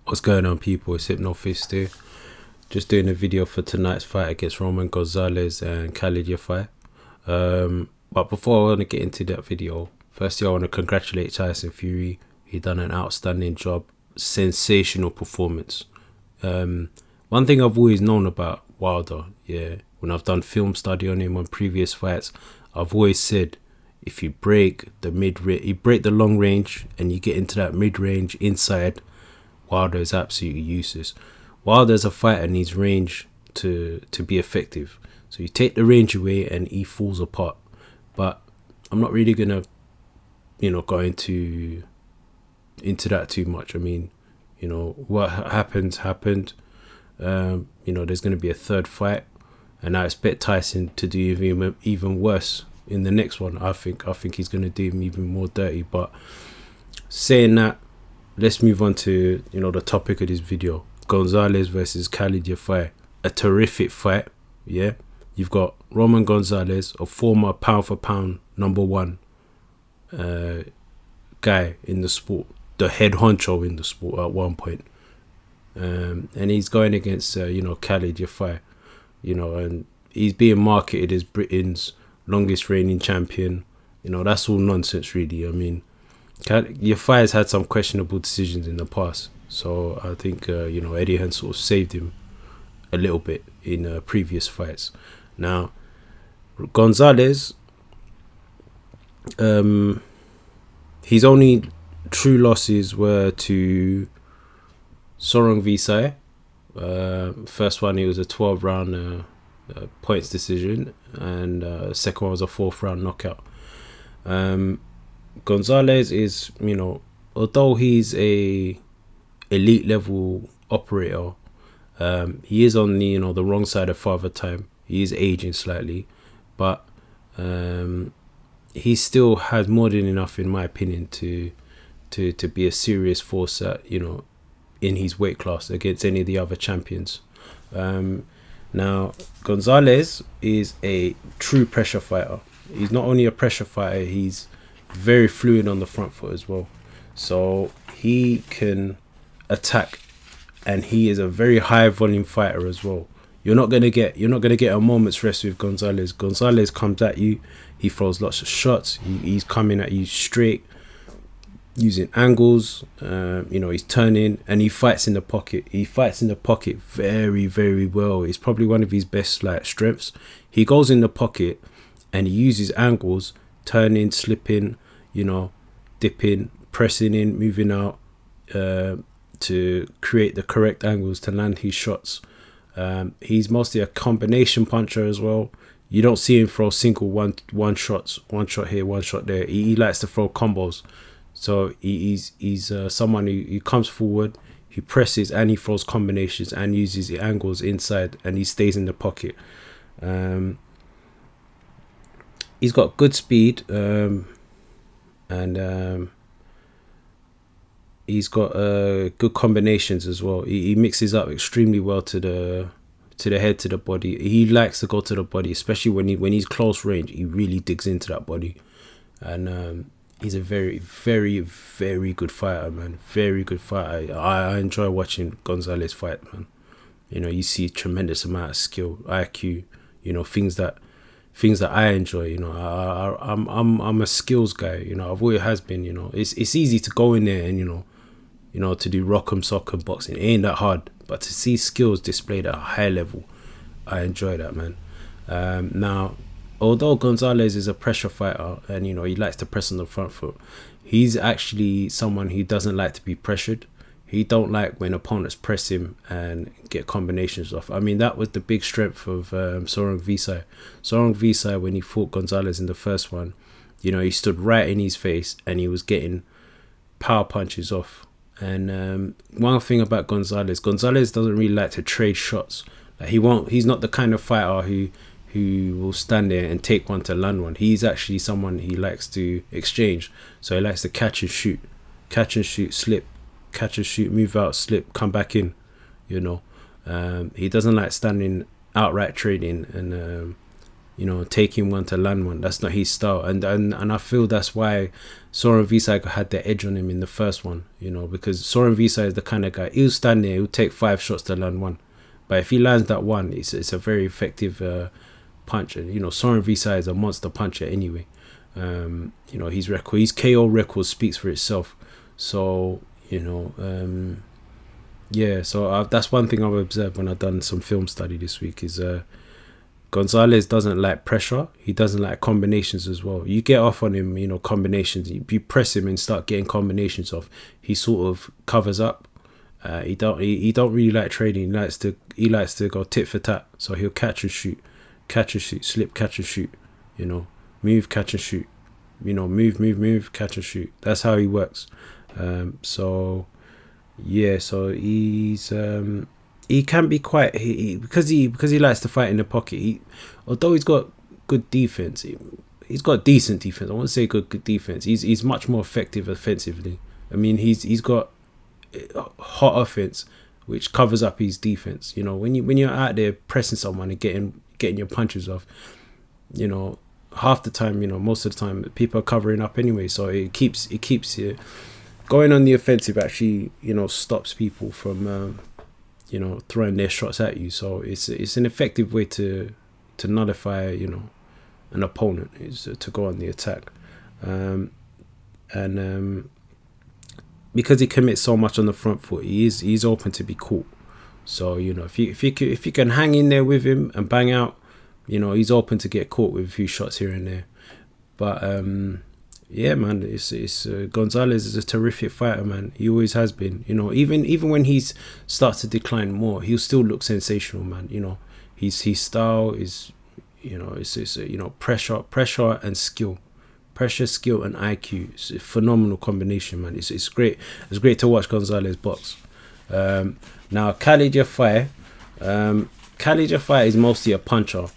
What's going on, people? It's Hypnofist here. Just doing a video for tonight's fight against Gonzalez and Khalid Yafai. But before I want to get into that video, firstly I want to congratulate Tyson Fury. He done an outstanding job. Sensational performance. One thing I've always known about Wilder, when I've done film study on him on previous fights, I've always said if you break the you break the long range and you get into that mid-range inside, Wilder is absolutely useless. Wilder as a fighter needs range to be effective. So you take the range away and he falls apart. But I'm not really gonna, go into that too much. I mean, what happened. There's gonna be a third fight, and I expect Tyson to do even worse in the next one. I think he's gonna do him even more dirty. But saying that, let's move on to the topic of this video: Gonzalez versus Khalid Yafai. A terrific fight. Yeah, you've got Gonzalez, a former pound for pound #1 guy in the sport, the head honcho in the sport at one point, and he's going against Khalid Yafai, and he's being marketed as Britain's longest reigning champion. That's all nonsense, really. I mean, Yafai has had some questionable decisions in the past, so I think Eddie Hearn sort of saved him a little bit in previous fights. Now, Gonzalez, his only true losses were to Sorong Visai. First one, it was a 12-round points decision, and second one was a 4th-round knockout. Gonzalez is, although he's a elite level operator, he is on the the wrong side of father time. He is aging slightly, but he still has more than enough, in my opinion, to be a serious force at in his weight class against any of the other champions. Now, Gonzalez is a true pressure fighter. He's not only a pressure fighter, he's very fluid on the front foot as well. So he can attack, and he is a very high volume fighter as well. You're not gonna get a moment's rest with Gonzalez. Gonzalez comes at you, he throws lots of shots. He's coming at you straight, using angles. He's turning, and he fights in the pocket. He fights in the pocket very, very well. It's probably one of his best strengths. He goes in the pocket and he uses angles, turning, slipping, dipping, pressing in, moving out, to create the correct angles to land his shots. He's mostly a combination puncher as well. You don't see him throw single one shots, one shot here, one shot there. He likes to throw combos. So he's someone who comes forward, he presses, and he throws combinations and uses the angles inside, and he stays in the pocket. He's got good speed, and he's got good combinations as well. He mixes up extremely well to the head, to the body. He likes to go to the body, especially when he's close range. He really digs into that body, and he's a very, very, very good fighter, man. Very good fighter. I enjoy watching Gonzalez fight, man. You see a tremendous amount of skill, IQ. Things that I enjoy. I'm a skills guy. I've always has been. It's easy to go in there and to do rock'em sock'em boxing. It ain't that hard, but to see skills displayed at a high level, I enjoy that, man. Now, although Gonzalez is a pressure fighter and he likes to press on the front foot, he's actually someone who doesn't like to be pressured. He don't like when opponents press him and get combinations off. I mean, that was the big strength of Sorong Visai. Sorong Visai, when he fought Gonzalez in the first one, he stood right in his face and he was getting power punches off. And one thing about Gonzalez doesn't really like to trade shots. He's not the kind of fighter who will stand there and take one to land one. He's actually someone he likes to exchange. So he likes to catch and shoot, slip, catch and shoot, move out, slip, come back in. He doesn't like standing outright trading, and taking one to land one. That's not his style, and I feel that's why Soren Visai had the edge on him in the first one. Because Soren Visai is the kind of guy, he'll stand there, he'll take 5 shots to land one, but if he lands that one, it's a very effective punch. And Soren Visai is a monster puncher anyway. His record, his KO record speaks for itself. So so that's one thing I've observed when I've done some film study this week is Gonzalez doesn't like pressure. He doesn't like combinations as well. You get off on him, combinations. You press him and start getting combinations off. He sort of covers up. He don't really like trading. He likes to go tit for tat. So he'll catch and shoot, slip, catch and shoot. Move, catch and shoot. Move, catch and shoot. That's how he works. So he's he can be quite because he likes to fight in the pocket. Although he's got good defense, he's got decent defense. I won't say good defense. He's much more effective offensively. I mean, he's got hot offense which covers up his defense. When you're out there pressing someone and getting your punches off, half the time, most of the time people are covering up anyway. So it keeps you going on the offensive. Actually, stops people from throwing their shots at you. So it's an effective way to nullify an opponent, is to go on the attack. And because he commits so much on the front foot, he's open to be caught. So if you can hang in there with him and bang out, he's open to get caught with a few shots here and there. But man, it's Gonzalez is a terrific fighter, man. He always has been. Even when he starts to decline more, he'll still look sensational, man. His style is, it's pressure and skill. Pressure, skill, and IQ. It's a phenomenal combination, man. It's great. It's great to watch Gonzalez box. Now Khalid Yafai is mostly a puncher.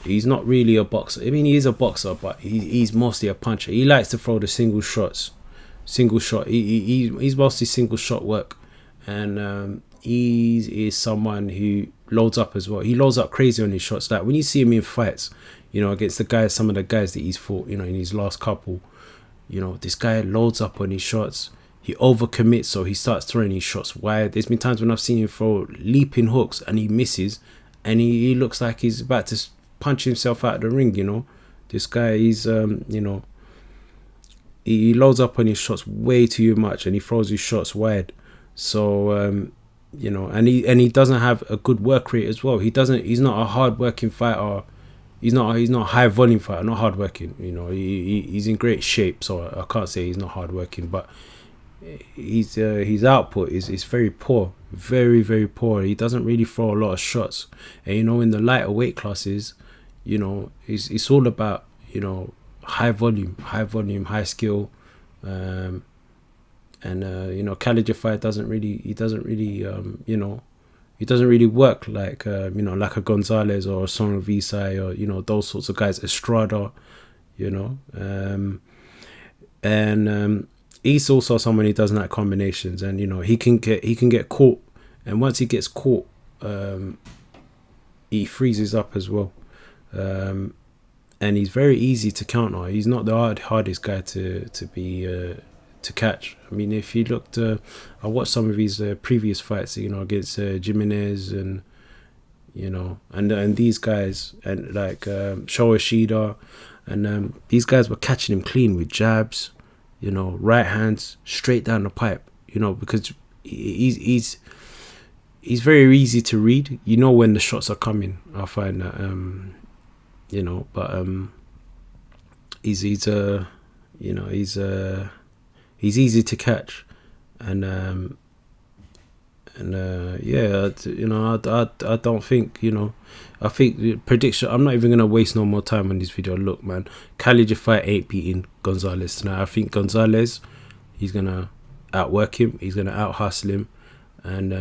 He's not really a boxer. I mean, he is a boxer, but he's mostly a puncher. He likes to throw the single shot. He's mostly single shot work, and he is someone who loads up as well. He loads up crazy on his shots. Like when you see him in fights, against some of the guys that he's fought, in his last couple, this guy loads up on his shots. He overcommits, so he starts throwing his shots wide. There's been times when I've seen him throw leaping hooks and he misses, and he looks like he's about to punch himself out of the ring. This guy, he's he loads up on his shots way too much, and he throws his shots wide. So and he doesn't have a good work rate as well. He's not a hard working fighter. He's not a high volume fighter, not hard working. He's in great shape, so I can't say he's not hard working, but his output is very poor, very, very poor. He doesn't really throw a lot of shots, and in the lighter weight classes, it's all about high volume, high skill, and Khalid Yafai doesn't really work like like a Gonzalez or a Soren Visai or those sorts of guys, Estrada, and he's also someone who doesn't like combinations, and he can get caught, and once he gets caught, he freezes up as well, and he's very easy to counter. He's not the hardest guy to catch. I mean, if you looked, I watched some of his previous fights, against Jimenez and these guys, and like Showa Shida, and these guys were catching him clean with jabs, right hands straight down the pipe, because he's very easy to read. When the shots are coming. I find that he's easy to catch, and I don't think I think the prediction. I'm not even gonna waste no more time on this video. Look, man, Khalid Yafai ain't beating Gonzalez tonight. I think Gonzalez, he's gonna outwork him. He's gonna out hustle him, and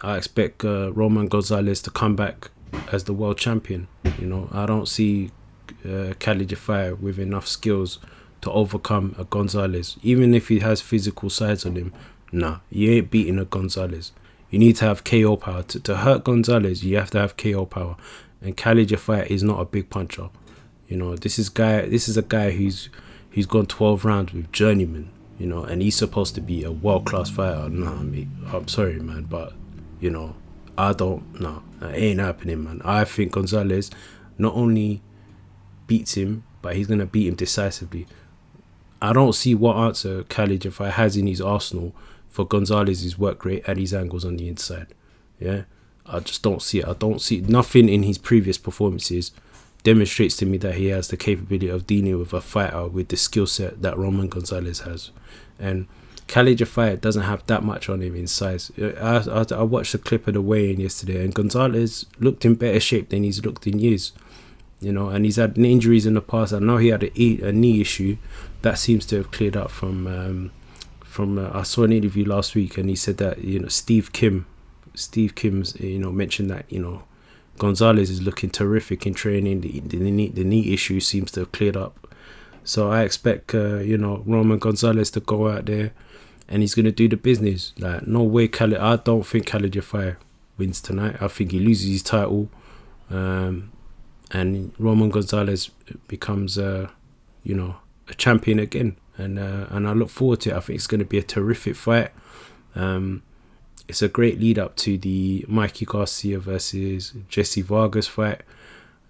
I expect Roman Gonzalez to come back as the world champion. I don't see Khalid Yafai with enough skills to overcome a Gonzalez. Even if he has physical sides on him, nah, you ain't beating a Gonzalez. You need to have KO power. To hurt Gonzalez, you have to have KO power. And Khalid Yafai is not a big puncher. You know, this is a guy who's gone 12 rounds with journeyman. You know, and he's supposed to be a world-class fighter. Nah, mate, I'm sorry, man, but you know, I don't. No, that ain't happening, man. I think Gonzalez not only beats him, but he's gonna beat him decisively. I don't see what answer Khalid Yafai has in his arsenal for Gonzalez's work rate and his angles on the inside. Yeah, I just don't see it. I don't see nothing in his previous performances demonstrates to me that he has the capability of dealing with a fighter with the skill set that Roman Gonzalez has. And Khalid Yafai doesn't have that much on him in size. I watched a clip of the weigh-in yesterday, and Gonzalez looked in better shape than he's looked in years. You know, and he's had injuries in the past. I know he had a knee issue that seems to have cleared up from I saw an interview last week, and he said that, you know, Steve Kim's, you know, mentioned that, you know, Gonzalez is looking terrific in training. The knee issue seems to have cleared up. So I expect, you know, Roman Gonzalez to go out there and he's going to do the business. Like, no way I don't think Khalid Yafai wins tonight. I think he loses his title. And Roman Gonzalez becomes, you know, a champion again. And I look forward to it. I think it's going to be a terrific fight. It's a great lead up to the Mikey Garcia versus Jesse Vargas fight,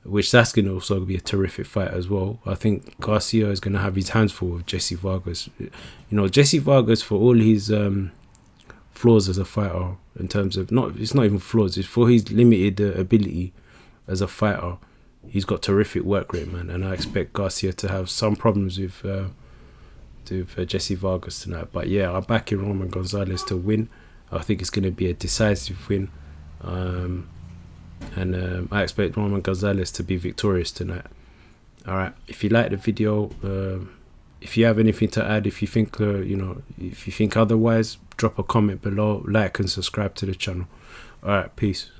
which that's going to also be a terrific fight as well. I think Garcia is going to have his hands full with Jesse Vargas. You know, Jesse Vargas, for all his flaws as a fighter, in terms of, it's not even flaws, it's for his limited ability as a fighter, he's got terrific work rate, man. And I expect Garcia to have some problems with Jesse Vargas tonight. But yeah, I'm backing Roman Gonzalez to win. I think it's going to be a decisive win. And I expect Roman Gonzalez to be victorious tonight. Alright, if you like the video, if you have anything to add, if you think, you know, if you think otherwise, drop a comment below, like and subscribe to the channel. Alright, peace.